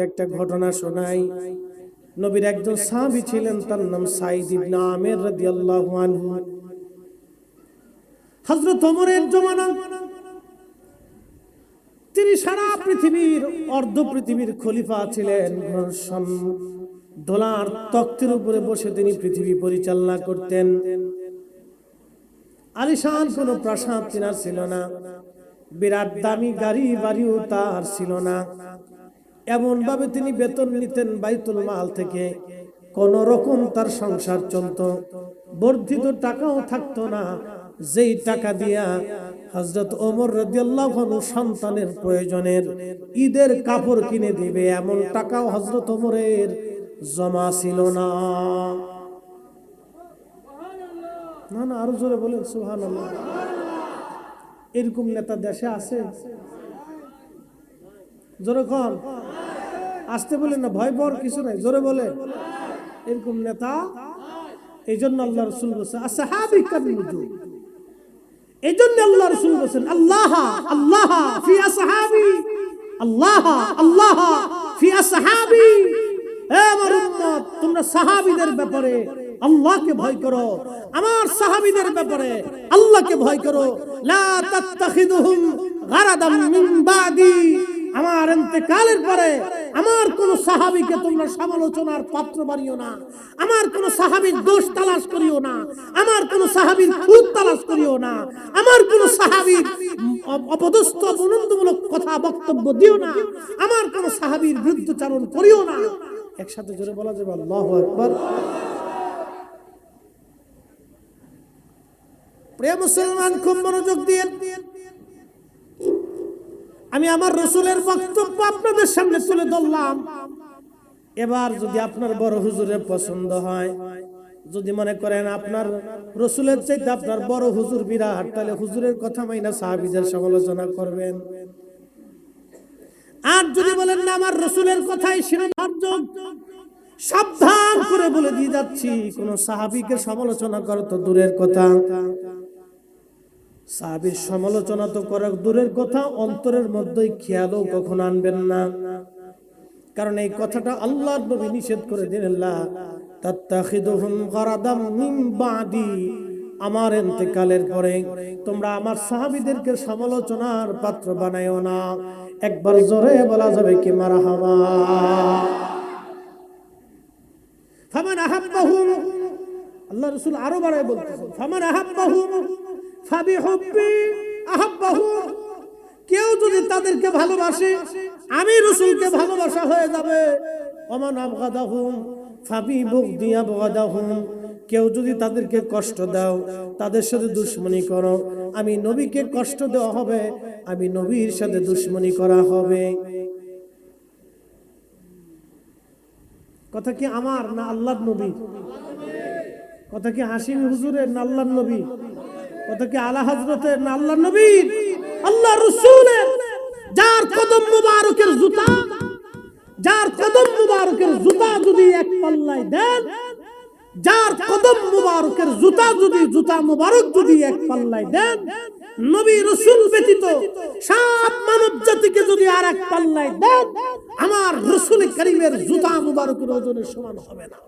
একটা ঘটনা শোনাই। নবীর একজন সাহাবী ছিলেন, তার নাম সাঈদ ইবনে আমির রাদিয়াল্লাহু আনহু। হযরত ওমরের জমানা, তিনি সারা পৃথিবীর অর্ধ পৃথিবীর খলিফা ছিলেন। দোলার তখ্তের উপরে বসে তিনি পৃথিবী পরিচালনা করতেন। আলিশান কোন প্রাসাদ তিনার ছিল না, বিরাট দামি গাড়ি বাড়িও তার ছিল না। এমন ভাবে তিনি বেতন নিতেন বাইতুল মাল থেকে, কোন রকম তার সংসার চলত। বর্ধিত টাকাও থাকতো না, যেই টাকা দিয়া হযরত ওমর রাদিয়াল্লাহু আনহু সন্তানের প্রয়োজনের ঈদের কাপড় কিনে দিবে, এমন টাকাও হযরত ওমরের জমা ছিল না। না না, আরো জোরে বলেন সুবহানাল্লাহ। এরকম নেতা দেশে আছে? জোরে কোন, আসতে বলেন না, ভয় পাওয়ার কিছু নাই, জোরে বলে। এরকম নেতা, এই জন্য আল্লাহ রাসূল বলেছেন আসহাবী কান্নুজুম। এই জন্য আল্লাহ রাসূল বলেছেন আল্লাহ আল্লাহ ফি আসহাবী, আল্লাহ আল্লাহ ফি আসহাবী। হে আমার উম্মত, তোমরা সাহাবীদের ব্যাপারে আল্লাহকে ভয় করো, আমার সাহাবীদের ব্যাপারে আল্লাহকে ভয় করো। লা তাত্তাখিদুহুম গারাদাম মিন বাদি, আমার ইন্তেকালের পরে আমার কোন সাহাবীকে তোমরা সমালোচনার পাত্র বানিও না, আমার কোন সাহাবীর দোষ তালাশ করিও না, আমার কোন সাহাবীর খুঁত তালাশ করিও না, আমার কোন সাহাবীর অপদস্থ অপনন্দমূলক কথা বক্তব্য দিও না, আমার কোন সাহাবীর বিরুদ্ধচারণ করিও না। একসাথে জোরে বলা যাবে আল্লাহু আকবার। প্রিয় মুসলমান, খুব মনোযোগ দিয়ে আমি আমার রাসূলের বক্তব্য আপনাদের সামনে তুলে ধরলাম। এবার যদি আপনার বড় হুজুরের পছন্দ হয়, যদি মনে করেন আপনার রাসূলের চাইতে আপনার বড় হুজুর বিরাট, তাহলে হুজুরের কথা মাইনা সাহাবীদের সমালোচনা করবেন। আর যদি বলেন না আমার রাসূলের কথাই শিরোধার্য, সাবধান করে বলে দিয়ে যাচ্ছি, কোন সাহাবীকে সমালোচনা করা তো দূরের কথা, সাহাবীর সমালোচনা তো করা দূরের কথা, অন্তরের মধ্যেই খেয়ালও কখনো আনবেন না। কারণ এই কথাটা আল্লাহর নবী নিষেধ করে দিলেন, লা তাত্তাখিদুহুম গারাদাম মিন বাদি, আমার ইন্তেকালের পরে তোমরা আমার সাহাবীদেরকে সমালোচনার পাত্র বানায়ো না। একবার জোরে বলা যাবে কি মারহাবা। ফামান আহাব্বাহুম, আল্লাহ রাসূল আরো বাড়ায় বলতেছেন, ফামান আহাব্বাহুম ফাবিহুব্বি আহাব্বাহুম, কেউ যদি তাদেরকে ভালোবাসে আমি রাসূলকে ভালোবাসা হয়ে যাবে। ওমান আবগাদাহুম ফাবিবুগদি আবগাদাহুম, কেউ যদি তাদেরকে কষ্ট দাও, তাদের সাথে দুশমনি করো, আমি নবীকে কষ্ট দেওয়া হবে, আমি নবীর সাথে দুশমনি করা হবে। কথা কি আমার না আল্লাহর নবী? কথা কি হাশিম হুজুরের না আল্লাহর নবী? কথা কি আলা হযরতের না আল্লাহর নবীর? আল্লাহর রাসূলের। যার কদম মুবারকের জুতা, যার কদম মুবারকের জুতা যদি এক পাল্লায় দেন, যার কদম মুবারকের জুতা যদি জুতা মুবারক যদি এক পাল্লায় দেন, নবী রাসূল ব্যতীত সব মানব জাতিকে যদি আর এক পাল্লায় দেন, আমার রাসূল কারীমের জুতা মুবারকের ওজনের সমান হবে না।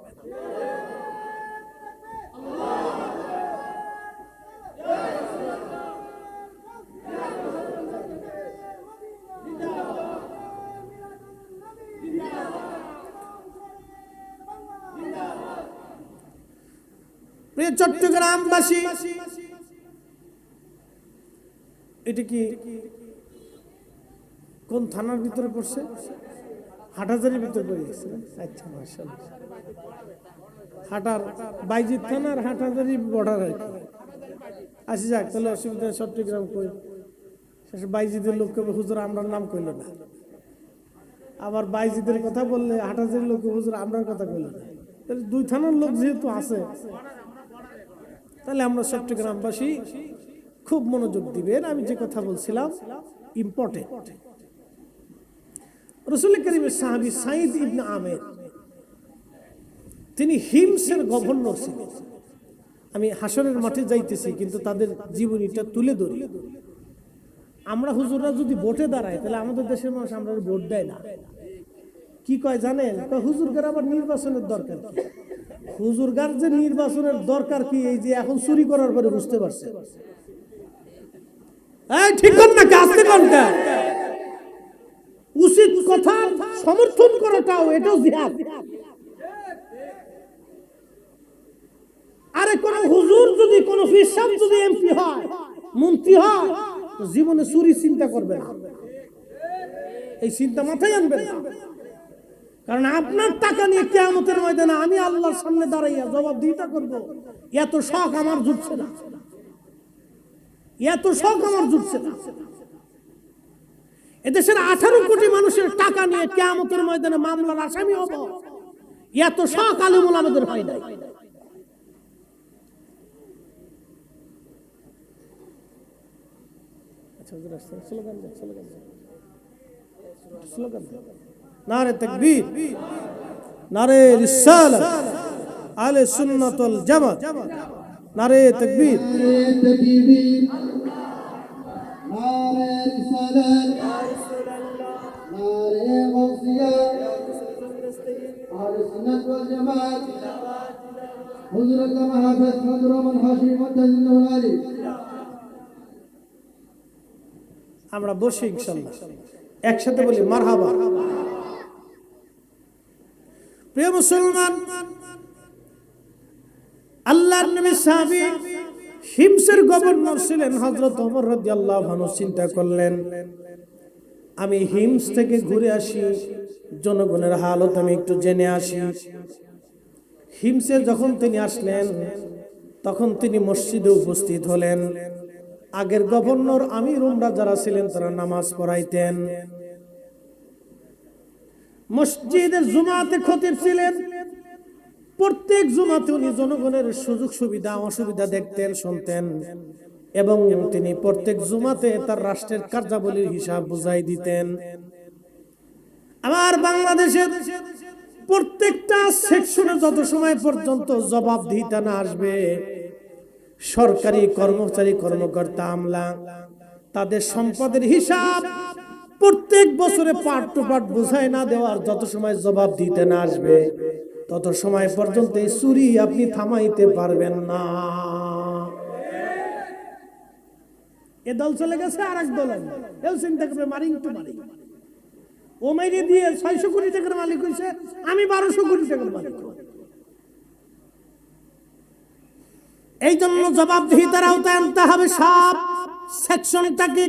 প্রিয় চট্টগ্রামবাসী, এটা কি কোন থানার ভিতরে পড়ছে? হাটহাজারীর ভিতরে পড়েছে। আচ্ছা, মাশাআল্লাহ। হাটার বাইজিদ থানার হাটহাজারী বর্ডার আর কি। আসি যাক, তাহলে অসুবিধা। চট্টগ্রাম কই শেষে বাইজিদের লোককে হুজুর আমরার নাম কইল না, আবার বাইজিদের কথা বললে হাটহাজারীর লোককে হুজুর আমরার কথা কইল না। তাহলে দুই থানার লোক যেহেতু আছে, তাহলে আমরা চট্টগ্রামবাসী খুব মনোযোগ দিবেন। আমি যে কথা বলছিলাম ইম্পর্টেন্ট। রাসূল কারীমের সাহাবী সাঈদ ইবনে আমির, তিনি হিমসের গভর্নর ছিলেন। আমি হাসরের মাঠে যাইতেছি, কিন্তু তাদের জীবনীটা তুলে ধরি। আমরা হুজুররা যদি ভোটে দাঁড়াই, তাহলে আমাদের দেশের মানুষ আমরা ভোট দেয় না, কি কয় জানেন? হুজুরগার আবার নির্বাচনের দরকার কি? হুজুরগার যে নির্বাচনের দরকার কি, এই যে এখন চুরি করার পরে বুঝতে পারছে। ঠিক না কাজতে কোনটা উচিত কথা সমর্থন করাটাও এটাও জিহাদ। আরে কোন হুজুর যদি কোন পীর সাহেব যদি এমপি হয়, মন্ত্রী হয়, তো জীবনে চুরি চিন্তা করবে না, এই চিন্তা মাথায় আনবেন না। কারণ আপনার টাকা নিয়ে কিয়ামতের ময়দানে আমি আল্লাহর সামনে দাঁড়াইয়া জবাবদিহিতা করব, এত শখ আমার জুটছে না, এত শখ আমার জুটছে না। এদেশের 18 কোটি মানুষের টাকা নিয়ে কিয়ামতের ময়দানে মামলার আসামি হব, এত শখ আলেম ওলামাদের হয় নাই। নারে তাকবীর, নারে রিসালাত, আহলে সুন্নাত ওয়াল জামাত, নারে তাকবীর, নারে রিসালাত, নারে গাউসিয়া, আহলে সুন্নাত ওয়াল জামাত, হযরত মাহফুজ হযরত হাশিম তাজনুল আলী। আমরা বসে ইনশাআল্লাহ একসাথে বলি মারহাবা। প্রিয় মুসলমান, আল্লাহর নবী সাহাবী হিমসের গভর্নর ছিলেন হযরত ওমর রাদিয়াল্লাহু আনহু। চিন্তা করলেন, আমি হিমস থেকে ঘুরে আসি, জনগণের হালত আমি একটু জেনে আসি। হিমসে যখন তিনি আসলেন, তখন তিনি মসজিদে উপস্থিত হলেন। আগের গভর্নর আমির উমরা যারা ছিলেন তারা নামাজ পড়াইতেন। মসজিদের জুমাতে খতিব ছিলেন। প্রত্যেক জুমাতে উনি জনগণের সুযোগ সুবিধা অসুবিধা দেখতেন, শুনতেন, এবং তিনি প্রত্যেক জুমাতে তার রাষ্ট্রের কার্যাবলীর হিসাব বুঝাই দিতেন। আমার বাংলাদেশের প্রত্যেকটা সেকশনে যত সময় পর্যন্ত জবাবদিহিতা না আসবে, সরকারি কর্মচারী কর্মকর্তা আমলা তাদের সম্পদের হিসাব প্রত্যেক বছরে পার্ট টু পার্ট বুঝাই না দেওয়ার যত সময় জবাব দিতে না আসবে, তত সময় পর্যন্ত এই চুরি আপনি থামাইতে পারবেন না। এ দল চলে গেছে, আর এক দল এও চিন্তা করবে মারি একটু মারি, ও মাইরে দিয়ে 600 কোটি টাকার মালিক হয়েছে, আমি 1200 কোটি টাকার মালিক। এই জন্য জবাবদিহিতার আওতায় আনতে হবে সব সেকশনটাকে।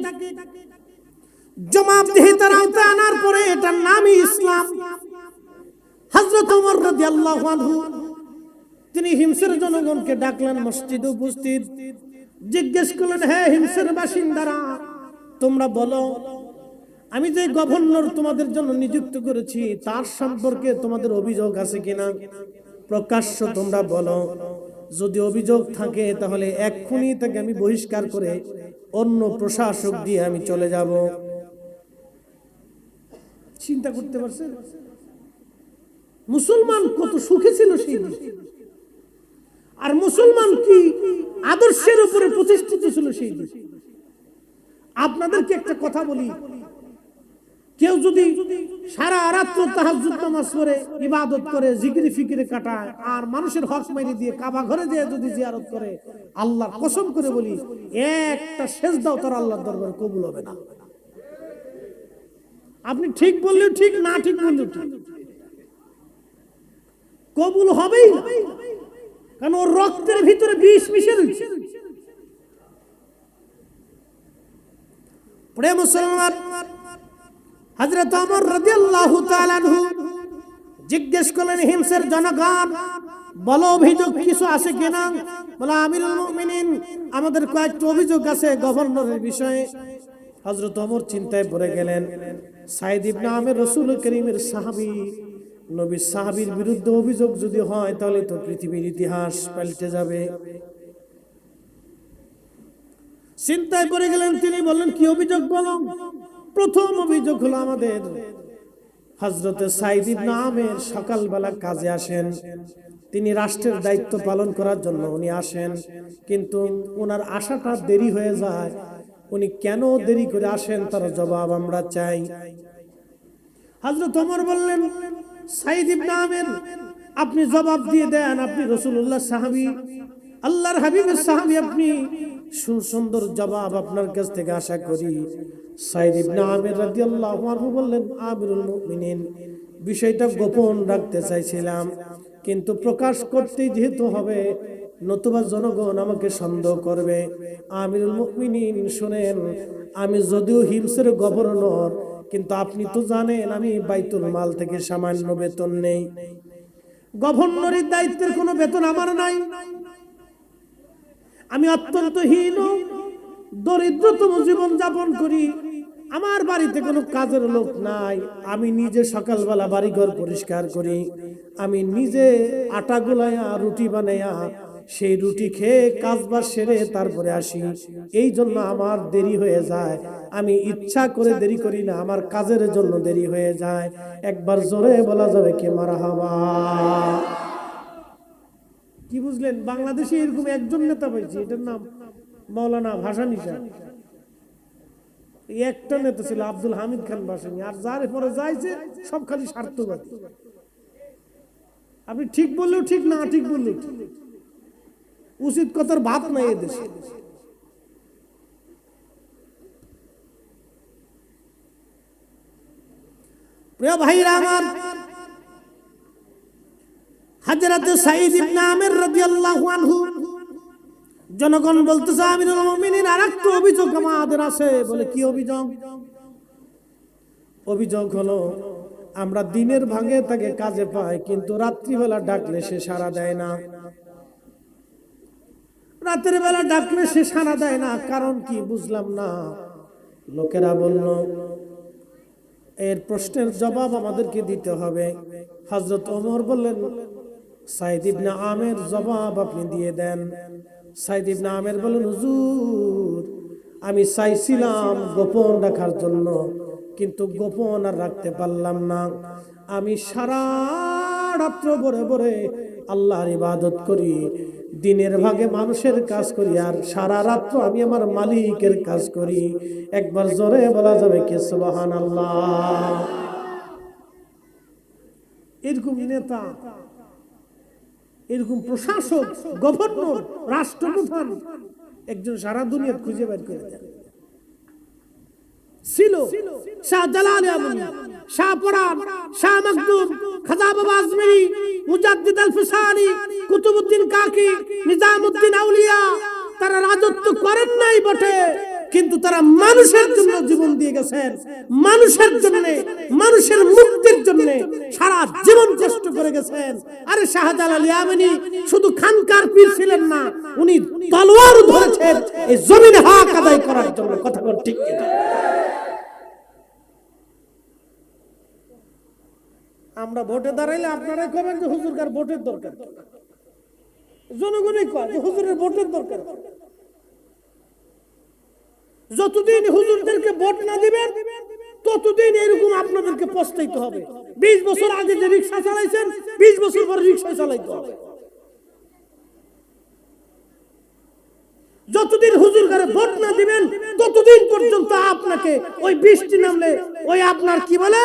জবাবদিহিতার আওতায় আনার পরে এটার নামই ইসলাম। হযরত ওমর রাদিয়াল্লাহু আনহু তিনি হিমসের জনগণকে ডাকলেন, মসজিদে উপস্থিত, জিজ্ঞেস করলেন, হে হিমসের বাসিন্দারা, তোমরা বলো, আমি যে গভর্নর তোমাদের জন্য নিযুক্ত করেছি তার সম্পর্কে তোমাদের অভিযোগ আছে কিনা? প্রকাশ্য তোমরা বলো। যদি অভিযোগ থাকে তাহলে এক্ষুনি তাকে আমি বহিষ্কার করে অন্য প্রশাসক দিয়ে আমি চলে যাব। চিন্তা করতে পারছেন মুসলমান কত সুখী ছিল সেই দিন, আর মুসলমান কি আদর্শের উপরে প্রতিষ্ঠিত ছিল সেই দিন। আপনাদেরকে একটা কথা বলি, কেউ যদি সারা রাত্র তাহাজ্জুদ নামাজ পড়ে ইবাদত করে, জিকির ফিকিরে কাটায়, আর মানুষের হক মাইরে দিয়ে কাবা ঘরে যেয়ে যদি জিয়ারত করে, আল্লাহর কসম করে বলি একটা সেজদাও তার আল্লাহর দরবারে কবুল হবে না। আপনি ঠিক বললেও ঠিক, না ঠিক বললেও ঠিক, কবুল হবেই না, কারণ ওর রক্তের ভিতরে বিষ মিশে রয়েছে। প্রিয় মুসলমান, হযরত ওমর রাদিয়াল্লাহু তাআলা আনহু জিজ্ঞেস করলেন, হিমসের জনগণ বলো, অভিযোগ কিছু আছে কিনা? বলে, আমিরুল মুমিনিন, আমাদের কয়েকটা অভিযোগ আছে গভর্নরের বিষয়ে। হযরত ওমর চিন্তায় পড়ে গেলেন। সাইদ ইবনে আমের রাসূল করিমের সাহাবী, নবীর সাহাবীর বিরুদ্ধে অভিযোগ যদি হয় তাহলে তো পৃথিবীর ইতিহাস পাল্টে যাবে। চিন্তায় পড়ে গেলেন। তিনি বললেন, কি অভিযোগ বলো? প্রথম অভিযোগ হলো, আমাদের হযরতে সাইদ ইবনে আমের সকালবেলা কাজে আসেন, তিনি রাষ্ট্রের দায়িত্ব পালন করার জন্য উনি আসেন, কিন্তু ওনার আসাটা দেরি হয়ে যায়। উনি কেন দেরি করে আসেন তার জবাব আমরা চাই। হযরত ওমর বললেন, সাইদ ইবনে আমের, আপনি জবাব দিয়ে দেন, আপনি রাসূলুল্লাহ সাহাবী, আল্লাহর হাবিবের সাহাবী, আপনি সুন্দর জবাব আপনার কাছ থেকে আশা করি। সাইদ ইবনে আমের রাদিয়াল্লাহু আনহু বললেন, আমিরুল মুমিনিন, বিষয়টা গোপন রাখতে চাইছিলাম, কিন্তু প্রকাশ করতেই যেহেতু হবে, নতুবা জনগণ আমাকে সন্দেহ করবে। আমিরুল মুমিনিন শুনেন, আমি যদিও হিমসের গভর্নর, কিন্তু আপনি তো জানেন আমি বাইতুল মাল থেকে সামান্য বেতন নেই। গভর্নরের দায়িত্বের কোনো বেতন আমার নাই। আমি অত্যন্ত হীন দরিদ্রতম জীবন যাপন করি। আমার বাড়িতে কোনো কাজের লোক নাই। আমি নিজে সকালবেলা বাড়িঘর পরিষ্কার করি, আমি নিজে আটা গুলাইয়া রুটি বানাইয়া সেই রুটি খেয়ে কাজবাজ সেরে তারপরে আসি। এই জন্য আমার দেরি হয়ে যায়। আমি ইচ্ছা করে দেরি করি না, আমার কাজের জন্য দেরি হয়ে যায়। একবার জোরে বলা যাবে কি মারহাবা? কি বুঝলেন? বাংলাদেশে এরকম একজন নেতা পাইছি, এটার নাম মাওলানা ভাসানী সাহেব। একটা নেতা ছিল আব্দুল হামিদ খান ভাসানী, আর যার পরে যাইছে সব খালি স্বার্থবাদী। আপনি ঠিক বললেও ঠিক, না ঠিক বললেও ঠিক, উচিত কথার ভাব নাই এদেশে। প্রিয় ভাইরা আমার, হযরত সাঈদ ইবনে আমির রাদিয়াল্লাহু আনহু, জনগণ বলতেছে আমিরুল মুমিনিন আরেকটা অভিযোগ আমাদের আছে। বলে কি অভিযোগ? অভিযোগ হলো আমরা দিনের ভাগে তাকে কাজে পাই, কিন্তু রাত্রিবেলা ডাকলে সে সাড়া দেয় না। রাতের বেলা ডাকলে সে সাড়া দেয় না, কারণ কি বুঝলাম না। লোকেরা বলল এর প্রশ্নের জবাব আমাদেরকে দিতে হবে। হযরত ওমর বললেন, সাঈদ ইবনে আমির জবাব আপনি দিয়ে দেন। সাঈদ ইবনে আমির বললেন, হুজুর আমি চাইছিলাম গোপন রাখার জন্য, কিন্তু গোপন আর রাখতে পারলাম না। আমি সারা রাত্র ভরে ভরে আল্লাহর ইবাদত করি, দিনের ভাগে মানুষের কাজ করি, আর সারা রাত্র আমি আমার মালিকের কাজ করি। একবার জোরে বলা যাবে কি সুবহানাল্লাহ? এরকম নেতা, এরকম প্রশাসক, গভর্নর, রাষ্ট্রপ্রধান একজন সারা দুনিয়া খুঁজে বের করে দেন ছিল। শাহ জালাল আলমী, শাহ পরাণ, শাহ মখদুম, খাজা বাবা আজমেরি, মুজাদ্দিদ আল ফিসানি, কুতুবউদ্দিন কাকি, নিজামউদ্দিন আউলিয়া, তারা রাজত্ব করেন নাই বটে, কিন্তু তারা মানুষের জন্য জীবন দিয়ে গেছেন। মানুষের জন্য, মানুষের মুক্তির জন্য সারা জীবন কষ্ট করে গেছেন। আরে শাহজালাল ইয়ামানি শুধু খানকার পীর ছিলেন না, উনি তলোয়ার ধরেছেন এই জমিনে হক আদায় করার জন্য। কথা বল ঠিক কিনা? আমরা ভোটে দাঁড়াইলে আপনারাই কবেন যে হুজুরকার ভোটের দরকার। জনগণই কয় যে হুজুরের ভোটের দরকার। যতদিন হুজুরদেরকে ভোট না দিবেন ততদিন এরকম আপনাদেরকে পস্তাইতে হবে। 20 বছর আগে যে রিকশা চালাইছেন, 20 বছর পরে রিকশা চালাইতে হবে। যতদিন হুজুরকে ভোট না দিবেন ততদিন পর্যন্ত আপনাকে ওই বৃষ্টি নামলে ওই আপনার কি বলে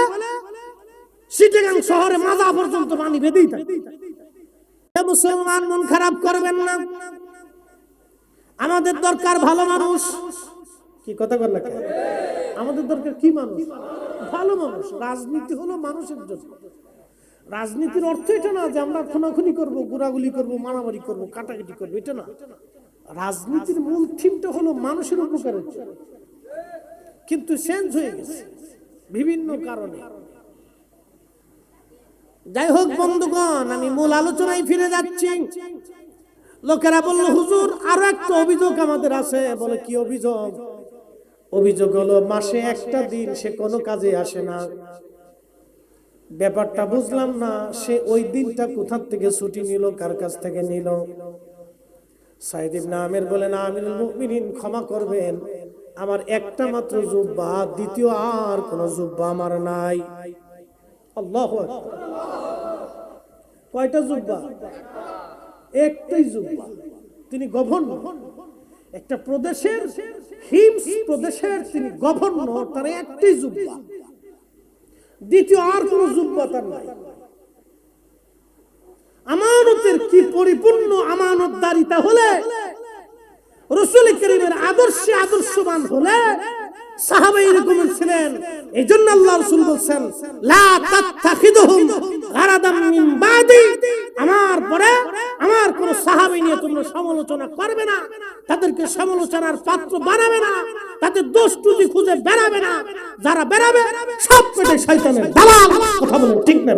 চিটাগাং শহরে মাজা পর্যন্ত পানি বেঁধেই থাকে। মুসলমান মন খারাপ করবেন না, আমাদের দরকার ভালো মানুষ। কি কথা বল না? আমাদের দরকার কি মানুষ? ভালো মানুষ। রাজনীতি হলো মানুষের জন্য। রাজনীতির অর্থ এটা না যে আমরা খুনাখুনি করব, গুড়াগুলি করব, মারামারি করব, কাটাকাটি করব, এটা না। রাজনীতির মূল থিমটা হলো মানুষের উপকারের জন্য, কিন্তু চেঞ্জ হয়ে গেছে বিভিন্ন কারণে। যাই হোক বন্ধুগণ, আমি মূল আলোচনায় ফিরে যাচ্ছি। লোকেরা বলল হুজুর আরো একটা অভিযোগ আমাদের আছে। বলে কি অভিযোগ? অভিযোগ হলো মাসে একটা দিন সে কোনো কাজে আসে না। ব্যাপারটা বুঝলাম না, সে ওই দিনটা কোথা থেকে ছুটি নিল, কার কাছ থেকে নিল? সাঈদ ইবনে আমির বলেন, আমিরুল মুমিনিন ক্ষমা করবেন, আমার একটা মাত্র জুব্বা, দ্বিতীয় আর কোনো জুব্বা আমার নাই। আল্লাহু আকবার। কয়টা জুব্বা? একটাই জুব্বা। তিনি গভর্নর, একটা প্রদেশের, হিমস প্রদেশের তিনি গভর্নর, তার একটাই জুব্বা, দ্বিতীয় আর কোনো জুব্বা তার নাই। আমানতের কি পরিপূর্ণ আমানতদারিতা হলে, রাসূল কারীমের আদর্শে আদর্শবান হলে সাহাবা এরকম ছিলেন। এইজন্য আল্লাহ রাসূল বলেন, লা তাত্তাখিদুহুম গারাদাম মিন বাদি, আমার পরে আমার কোন সাহাবী নিয়ে তোমরা সমালোচনা করবে না, তাদেরকে সমালোচনার পাত্র বানাবে না, তাদের দোষ ত্রুটি খুঁজে বেড়াবে না। যারা বেড়াবে সব পেটে শয়তানের দালাল। কথা বলেন ঠিক না?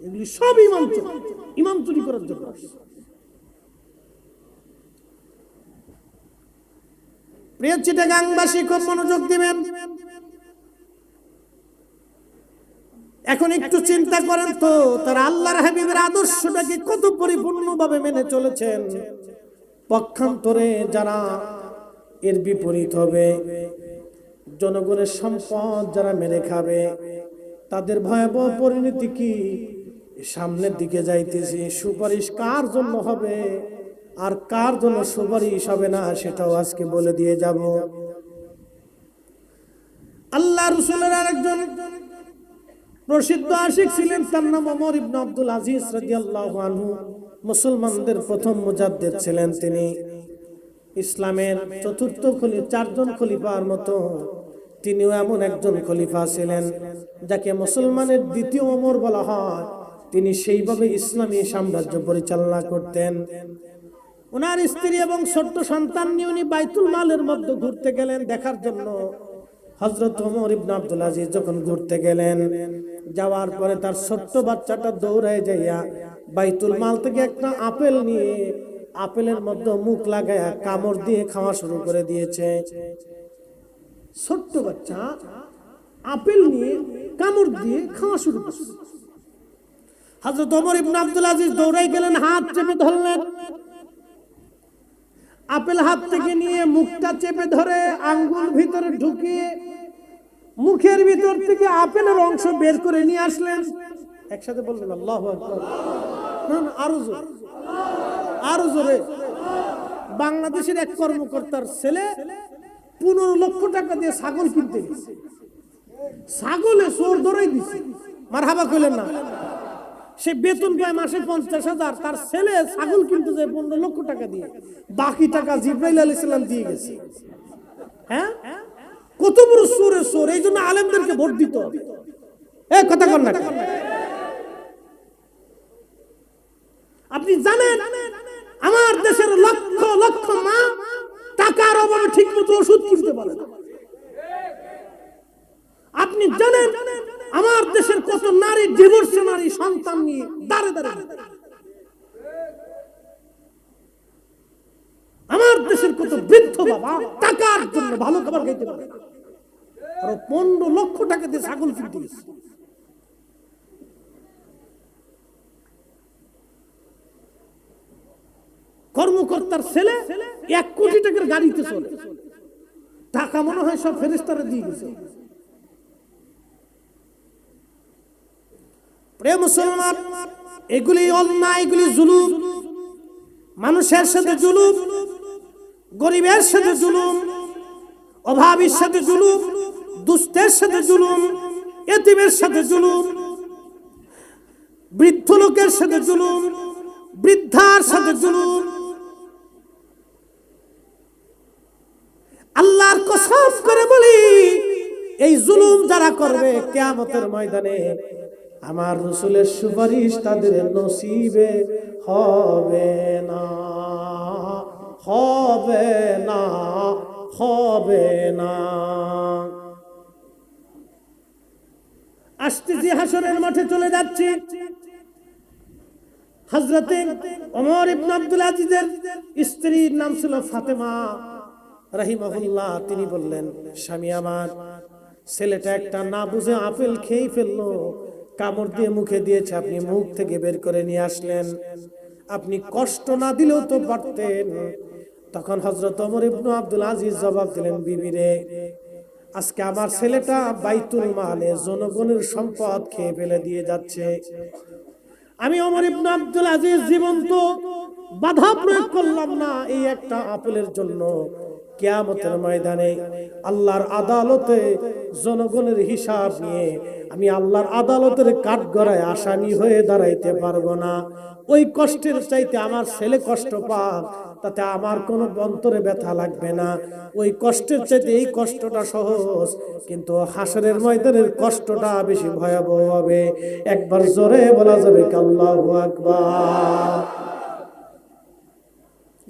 এগুলি সব ইমান চুরি করার জন্য। প্রিয় চিটাগাংবাসী, খুব মনোযোগ দিবেন। এখন একটু চিন্তা করেন তো, তারা আল্লাহর হাবিবের আদর্শটাকে কত পরিপূর্ণভাবে মেনে চলেছেন। পক্ষান্তরে যারা এর বিপরীত হবে, জনগণের সম্পদ যারা মেরে খাবে, তাদের ভয়াবহ পরিণতি কি? সামনের দিকে যাইতেছি, সুপারিশ কার জন্য হবে আর কার জন্য সুপারিশ হবে না সেটাও আজকে বলে দিয়ে যাব। আল্লাহ রাসূলের আরেকজন প্রসিদ্ধ আশিক ছিলেন, তার নাম ওমর ইবনে আব্দুল আজিজ রাদিয়াল্লাহু আনহু। মুসলমানদের প্রথম মুজাদ্দিদ ছিলেন তিনি। ইসলামের চতুর্থ খলিফা, চারজন খলিফার মতো তিনিও এমন একজন খলিফা ছিলেন যাকে মুসলমানের দ্বিতীয় ওমর বলা হয়। তিনি সেইভাবে ইসলামী সাম্রাজ্য পরিচালনা করতেন। ওনার স্ত্রী এবং ছোট্ট সন্তান নিয়ে উনি বাইতুল মালের মধ্যে ঘুরতে গেলেন দেখার জন্য। হযরত ওমর ইবনে আব্দুল আজিজ যখন ঘুরতে গেলেন, যাওয়ার পরে তার ছোট্ট বাচ্চাটা দৌড়ায় যাইয়া বাইতুল মাল থেকে একটা আপেল নিয়ে আপেলের মধ্যে মুখ লাগায়া কামড় দিয়ে খাওয়া শুরু করে দিয়েছে। ছোট্ট বাচ্চা আপেল নিয়ে কামড় দিয়ে খাওয়া শুরু করছে। হযরত ওমর ইবনে আব্দুল আজিজ দৌড়াই গেলেন, হাত চেপে ধরলেন। আপেল হাত থেকে নিয়ে মুখটা চেপে ধরে আঙ্গুল ভিতরে ঢুকিয়ে মুখের ভিতর থেকে আপেলের অংশ বের করে নিয়ে আসলেন। একসাথে বললেন আল্লাহু আকবার। না না, আরো জোরে। বাংলাদেশের এক কর্মকর্তার ছেলে 15 লক্ষ টাকা দিয়ে ছাগল কিনতে গেছে। ছাগলে চোর ধরাই দিছে। মারহাবা কইলেন না? সে বেতন পায় মাসে 50,000, তার ছেলে ছাগল কিনতে যায় 15 লক্ষ টাকা দিয়ে। বাকি টাকা জিবরাইল আলাইহিস সালাম দিয়ে গেছে। হ্যাঁ, কত বড় চোরের চোর! এই জন্য আলেমদেরকে ভোট দিতে হবে। এই কথা কন না? আপনি জানেন আমার দেশের লক্ষ লক্ষ মা টাকার অভাবে ঠিকমতো ওষুধ কিনতে পারে না। আপনি জানেন আমার দেশের কত নারী ডিভোর্সে নারী সন্তান নিয়ে দাঁড়ে দাঁড়ে। আমার দেশের কত বৃদ্ধ বাবা টাকার জন্য ভালো খাবার খাইতে পারে না, আর 15 লক্ষ টাকা দিয়ে ছাগল কিনতে গেছে। কর্মকর্তার ছেলে 1 কোটি টাকার গাড়িতে চলে, টাকা মনে হয় সব ফেরেশতারা দিয়ে গেছে। প্রিয় মুসলমান, এগুলি অন্যায়, এগুলি জুলুম। মানুষের সাথে জুলুম, গরিবের সাথে জুলুম, অভাবীর সাথে জুলুম, দুস্থের সাথে জুলুম, এতিমের সাথে জুলুম, বৃদ্ধ লোকের সাথে জুলুম, বৃদ্ধার সাথে জুলুম। আল্লাহর কসম করে বলি, এই জুলুম যারা করবে কিয়ামতের ময়দানে আমার রাসূলের সুপারিশ তাদের নসিবে হবে না, হবে না, হবে না। আসতেছি, হাসরের মাঠে চলে যাচ্ছি। হযরতে ওমর ইবনে আব্দুল আজিজের স্ত্রীর নাম ছিল ফাতেমা রাহিমাহুল্লাহ। তিনি বললেন, স্বামী আমার, ছেলেটা একটা না বুঝে আপেল খেয়ে ফেললো, কামড় দিয়ে মুখে দিয়েছে, আপনি মুখ থেকে বের করে নিয়ে আসলেন, আপনি কষ্ট না দিলেও তো পারতেন। তখন হযরত ওমর ইবনে আব্দুল আজিজ জবাব দিলেন, বিবি রে, আজকে আমার ছেলেটা বাইতুল মালে জনগণের সম্পদ খেয়ে ফেলে দিয়ে যাচ্ছে। আমি ওমর ইবনে আব্দুল আজিজ জীবন্ত বাধা প্রয়োগ করলাম না এই একটা আপেলের জন্য, কিয়ামতের ময়দানে আল্লাহর আদালতে জনগণের হিসাব নিয়ে আমি আল্লাহর আদালতের কাঠগড়ায় আসামি হয়ে দাঁড়াইতে পারবো না। ওই কষ্টের চাইতে আমার ছেলে কষ্ট পাক, তাতে আমার কোনো অন্তরে ব্যথা লাগবে না। ওই কষ্টের চাইতে এই কষ্টটা সহজ, কিন্তু হাসরের ময়দানের কষ্টটা বেশি ভয়াবহ হবে। একবার জোরে বলা যাবে কি আল্লাহু আকবার।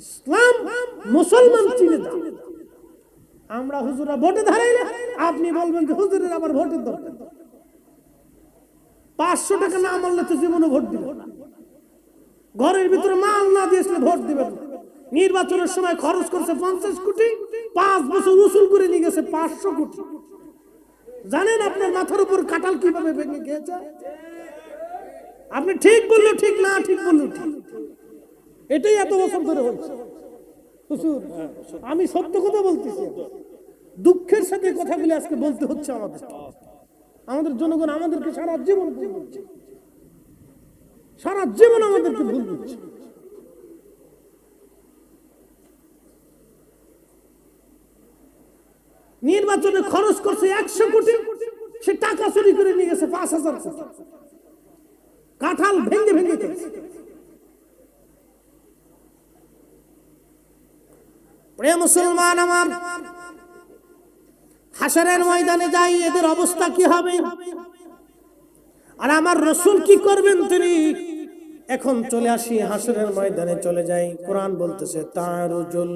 ইসলাম মুসলমান চিনে দাও। আমরা হুজুরা ভোটে দাঁড়াইলে আপনি বলবেন যে হুজুরের আবার ভোটের দরকার। 500 টাকা না মানলে তো জীবনে ভোট দিবেন না। ঘরের ভিতরে মাল না দিয়েছিল ভোট দিবেন না। নির্বাচনের সময় খরচ করছে 50 কোটি, 5 বছর উসুল করে নিয়ে গেছে 500 কোটি। জানেন আপনার মাথার উপর কাঁঠাল কিভাবে ভেঙে গিয়েছে? আপনি ঠিক বললেও ঠিক, না ঠিক বললেও ঠিক। এটাই এত বছর ধরে হচ্ছে। হুজুর, আমি সত্য কথা বলতেছি, দুঃখের সাথে কথাগুলি আজকে বলতে হচ্ছে আমাদের। আমাদের জনগণ আমাদেরকে সারা জীবন ভুল বুঝছে, সারা জীবন আমাদেরকে ভুল বুঝছে। নির্বাচনে খরচ করছে 100 কোটি, সে টাকা চুরি করে নিয়ে গেছে 5000 কোটি। কাঁঠাল ভেঙে ভেঙে গেছে। প্রিয় মুসলমান আমার, হাসরের ময়দানে যাই এদের অবস্থা কি হবে, আর আমার রাসূল কি করবেন তিনি। এখন চলে আসি হাসরের ময়দানে, চলে যাই। কোরআন বলতেছে তারুজুল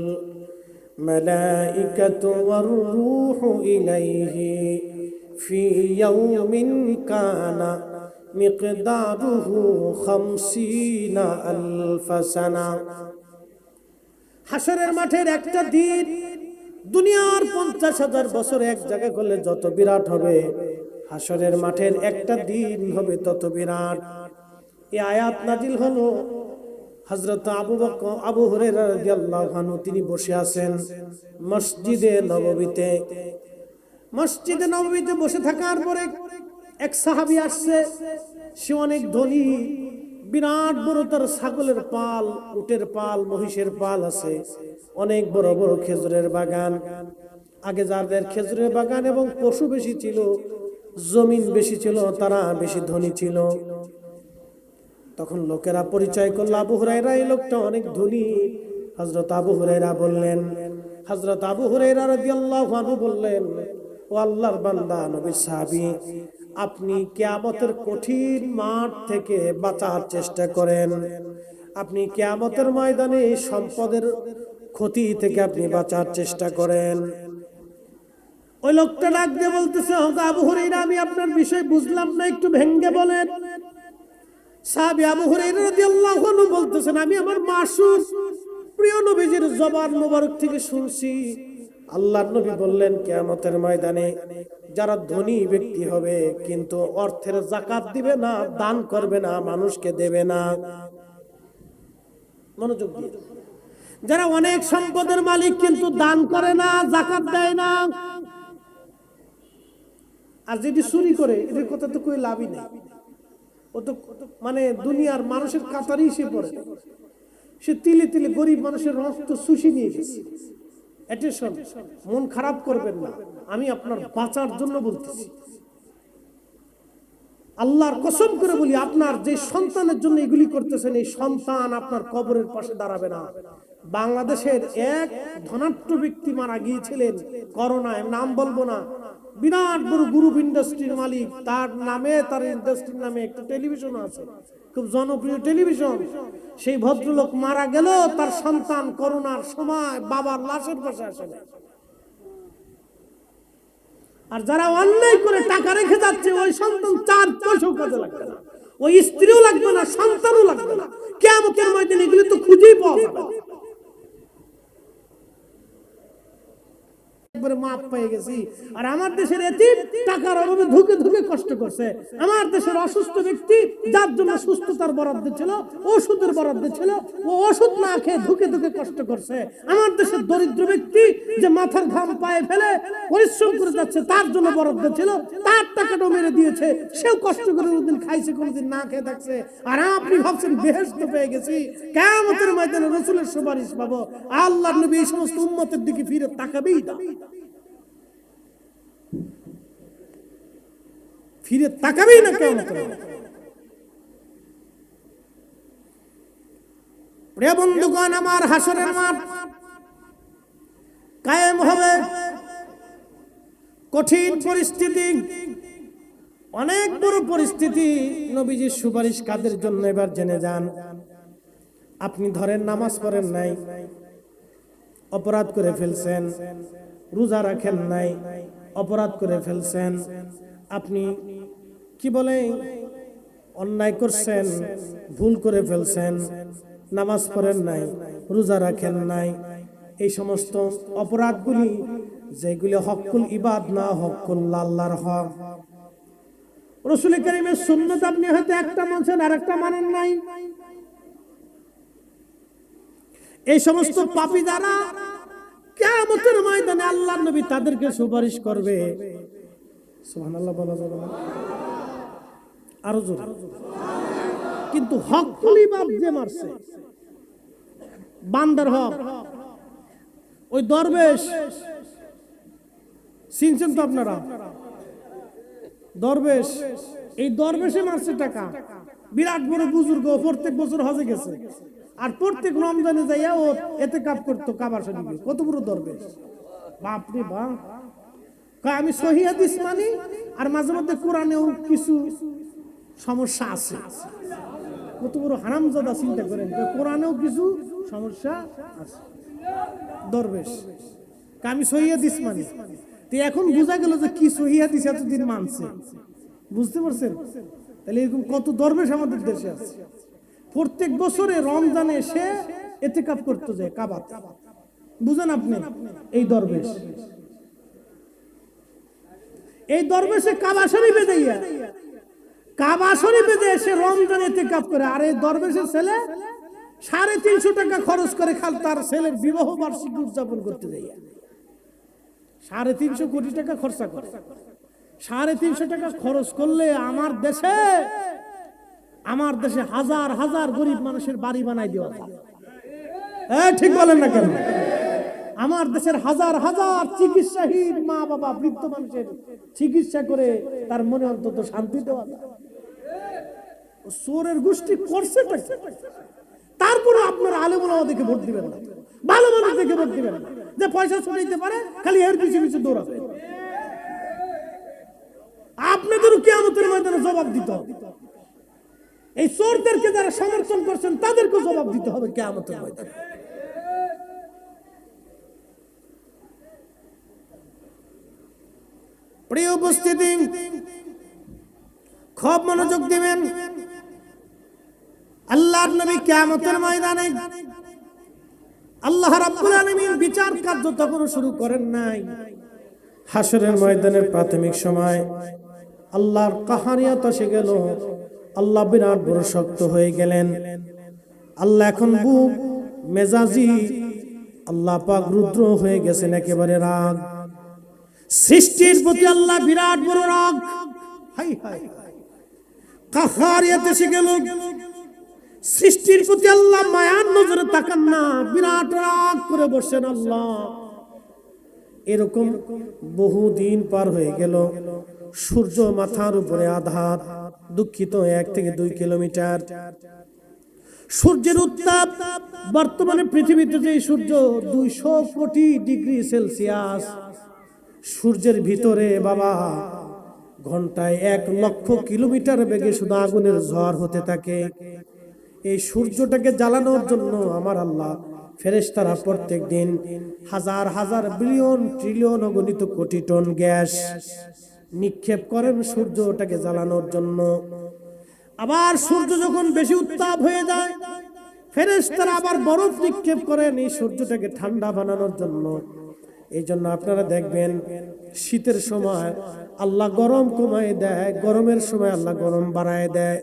মালাইকাতু ওয়ার রূহু ইলাইহি ফি ইয়াউমিন কানা মিকদারুহু 50 আলফ সানা। হাসরের মাঠের একটা দিন দুনিয়ার 50,000 বছর এক জায়গায় করলে যত বিরাট হবে, হাসরের মাঠের একটা দিন হবে তত বিরাট। এই আয়াত নাজিল হলো হযরত আবু হুরায়রা রাদিয়াল্লাহু আনহু, তিনি বসে আছেন মসজিদে নববীতে। মসজিদে নববীতে বসে থাকার পরে এক সাহাবী আসছে। সে অনেক ধনী, বিরাট বড় তার ছাগলের পাল, উটের পাল, মহিষের পাল আছে, অনেক বড় বড় খেজুরের বাগান। আগে যাদের খেজুরের বাগান এবং পশু বেশি ছিল, জমিন বেশি ছিল, তারা বেশি ধনী ছিল। তখন লোকেরা পরিচয় করলো আবু হুরায়রা এই লোকটা অনেক ধনী। হযরত আবু হুরায়রা বললেন, হযরত আবু হুরায়রা রাদিয়াল্লাহু আনহু বললেন, ও আল্লাহর বান্দা নবীর সাহাবী, আপনি কিয়ামতের কঠিন মাঠ থেকে বাঁচার চেষ্টা করেন। আপনি কিয়ামতের ময়দানে সম্পদের ক্ষতি থেকে আপনি বাঁচার চেষ্টা করেন। ওই লোকটা ডাক দিয়ে বলতেছে, আবু হুরায়রা, আমি আপনার বিষয় বুঝলাম না, একটু ভেঙ্গে বলেন। সাহাবী আবু হুরায়রা রাদিয়াল্লাহু আনহু বলতেছেন, আমি আমার মাসুর প্রিয় নবীজির জবান মোবারক থেকে শুনছি, আল্লাহর নবী বললেন কিয়ামতের ময়দানে যারা ধনী ব্যক্তি হবে কিন্তু অর্থের যাকাত দিবে না, দান করবে না, মানুষকে দেবে না। মনোযোগ দিয়ে, যারা অনেক সম্পদের মালিক কিন্তু দান করে না, যাকাত দেয় না, আর যদি চুরি করে, এদের কথা তো কই লাভই নেই। ও তো মানে দুনিয়ার মানুষের কাতারেই সে পড়ে। সে তিলে তিলে গরিব মানুষের রক্ত শুষে নিয়ে গেছে। অ্যাটেনশন, মন খারাপ করবেন না, আমি আপনার বাঁচার জন্য বলতেছি। আল্লাহর কসম করে বলি, আপনার যে সন্তানের জন্য এগুলি করতেছেন, এই সন্তান আপনার কবরের পাশে দাঁড়াবে না। বাংলাদেশের এক ধনাঢ্য ব্যক্তি মারা গিয়েছিলেন করোনায়, নাম বলবো না, বিরাট বড় গ্রুপ ইন্ডাস্ট্রির মালিক, তার নামে, তার ইন্ডাস্ট্রির নামে একটা টেলিভিশন আছে, খুব জনপ্রিয় টেলিভিশন। সেই ভদ্রলোক মারা গেল, তার সন্তান করোনার সময় বাবার লাশের পাশে আসে না। আর যারা অন্যায় করে টাকা রেখে যাচ্ছে, ওই সন্তান 4 পয়সাও কাজে লাগবে না, ওই স্ত্রীও লাগবে না, সন্তানও লাগবে না। কিয়ামতের ময়দানে এগুলি তো খুঁজেই পাওয়া যাবে। একবারে মাপ পেয়ে গেছি। আর আমার দেশের এতিম টাকার অভাবে ধুকে ধুকে কষ্ট করছে। আমার দেশের অসুস্থ ব্যক্তি যার জন্য সুস্থতার বরাদ্দ ছিল, ওষুধের বরাদ্দ ছিল, ও ওষুধ না খেয়ে ধুকে ধুকে কষ্ট করছে। আমার দেশের দরিদ্র ব্যক্তি যে মাথার ঘাম পায়ে ফেলে পরিশ্রম করে যাচ্ছে, তার জন্য বরাদ্দ ছিল, তার টাকাটাও মেরে দিয়েছে, সেও কষ্ট করে কোনদিন খাইছে, কোনদিন না খেয়ে থাকছে। আর আপনি ভাবছেন বেহেশত পেয়ে গেছি, কিয়ামতের ময়দানে রাসূলের সুপারিশ পাবো। আল্লাহর নবী এই সমস্ত উম্মতের দিকে ফিরে তাকাবেই না, ফিরে তাকাবেই না কিয়ামতের ময়দানে। প্রিয় বন্ধুগণ, আমার হাসরের মাঠ কায়েম হবে। কঠিন পরিস্থিতি, অনেক বড় পরিস্থিতি। নবীজির সুপারিশ কাদের জন্য এবার জেনে যান। আপনি ধরেন নামাজ পড়েন নাই, অপরাধ করে ফেলছেন, রোজা রাখেন নাই, অপরাধ করে ফেলছেন, আপনি কি বলে অন্যায় করছেন, ভুল করে ফেলছেন, নামাজ পড়েন নাই, রোজা রাখেন নাই, এই সমস্ত অপরাধগুলি যেগুলি হকুল ইবাদ না, হকুল আল্লাহর হক। রাসূল কারীমের সুন্নাত আপনি হয়তো একটা মানছেন আর একটা মানেন নাই। এই সমস্ত পাপী যারা, কিয়ামতের ময়দানে আল্লাহর নবী তাদেরকে সুপারিশ করবে। সুবহানাল্লাহ বলা যাবে না? আরো জোরে। কিন্তু হকুল ইবাদ যে মারছে, বান্দার হক, ওই দরবেশ চিনছেন তো আপনারা? দরবেশ, এই দরবেশে মারছে টাকা। বিরাট বড় বুজুর্গ, প্রত্যেক বছর হজে গেছে, আর প্রত্যেক রমজানে যাইয়া ও ইতিকাফ করতো কাবা শরীফে। কত বড় দরবেশ, বাপ রে বাপ। আমি সহিহ হাদিস মানি, আর মাঝে মধ্যে কোরআনেও কিছু সমস্যা আছে। কত বড় হারামজাদা, চিন্তা করেন, কোরআনেও কিছু সমস্যা আছে। দরবেশ আমি সহিহ হাদিস মানি। তো এখন বোঝা গেল যে কি সহিহ হাদিস এতদিন মানছে, বুঝতে পারছেন? তাহলে এরকম কত দরবেশ আমাদের দেশে আছে। প্রত্যেক বছরে রমজানে এসে ইতিকাফ করতে যায় কাবাতে, বুঝেন আপনি? এই দরবেশ, এই দরবেশে কাবা শরীফে যাইয়া, কাবা শরীফে যে এসে রমজানে ইতিকাফ করে। আর এই দরবেশের ছেলে 350 টাকা খরচ করে খাল তার ছেলের বিবাহ বার্ষিকী উদযাপন করতে যাইয়া। 350 কোটি টাকা খরচা করে। 350 টাকা খরচ করলে আমার দেশে হাজার হাজার গরিব মানুষের বাড়ি বানাই দেওয়া যায়। ঠিক বলেন না কেন? আমার দেশের হাজার হাজার চিকিৎসাহীন মা বাবা, বৃদ্ধ মানুষের চিকিৎসা করে তার মনে অন্তত শান্তি দেওয়া যায়। চোরের গোষ্ঠী করছে, তারপরে আপনারা আলেম ওলামা দেখে ভোট দিবেন না, ভালো মানুষ দেখে ভোট দিবেন না, যে পয়সা ছড়াইতে পারে খালি এর পিছু পিছু দৌড়াবে। আপনাদেরও কিয়ামতের ময়দানে জবাব দিতে হবে। এই চোরদেরকে যারা সমর্থন করছেন তাদেরকে জবাব দিতে হবে কিয়ামতের ময়দানে। প্রিয় উপস্থিতি, খুব মনোযোগ দিবেন। আল্লাহর নবী কিয়ামতের ময়দানে আল্লাহ রাব্বুল আলামিন বিচার কার্য তখনও শুরু করেন নাই। হাসরের ময়দানের প্রাথমিক সময় আল্লাহর কাহারিয়াত এসে গেল। আল্লাহ বিরাট বড় শক্ত হয়ে গেলেন। আল্লাহ এখন বুক মেজাজি, আল্লাহ পাক রুদ্র হয়ে গেছেন, একেবারে রাগ। সৃষ্টির প্রতি আল্লাহ বিরাট বড় রাগ। হাই হাই, কাহারিয়াত এসে গেল। সৃষ্টির প্রতি আল্লাহ মায়ার নজরে তাকান না, বিরাট রাগ করে বসেন আল্লাহ। এরকম বহুদিন পার হয়ে গেল। সূর্য মাথার উপরে আধার, দুঃখিত 1 থেকে 2 কিলোমিটার। সূর্যের উত্তাপ বর্তমানে পৃথিবীতে যে সূর্য 200 কোটি ডিগ্রি সেলসিয়াস, সূর্যের ভিতরে বাবা ঘন্টায় 1 লক্ষ কিলোমিটার বেগে শুধু আগুনের ঝড় হতে থাকে। এই সূর্যটাকে জ্বালানোর জন্য আমার আল্লাহ ফেরেশতারা প্রত্যেক দিন হাজার হাজার বিলিয়ন ট্রিলিয়ন অগণিত কোটি টন গ্যাস নিক্ষেপ করেন সূর্যটাকে জ্বালানোর জন্য। আবার সূর্য যখন বেশি উত্তাপ হয়ে যায়, ফেরেশতারা আবার বরফ নিক্ষেপ করেন এই সূর্যটাকে ঠান্ডা বানানোর জন্য। এই জন্য আপনারা দেখবেন শীতের সময় আল্লাহ গরম কমায় দেয়, গরমের সময় আল্লাহ গরম বাড়ায় দেয়।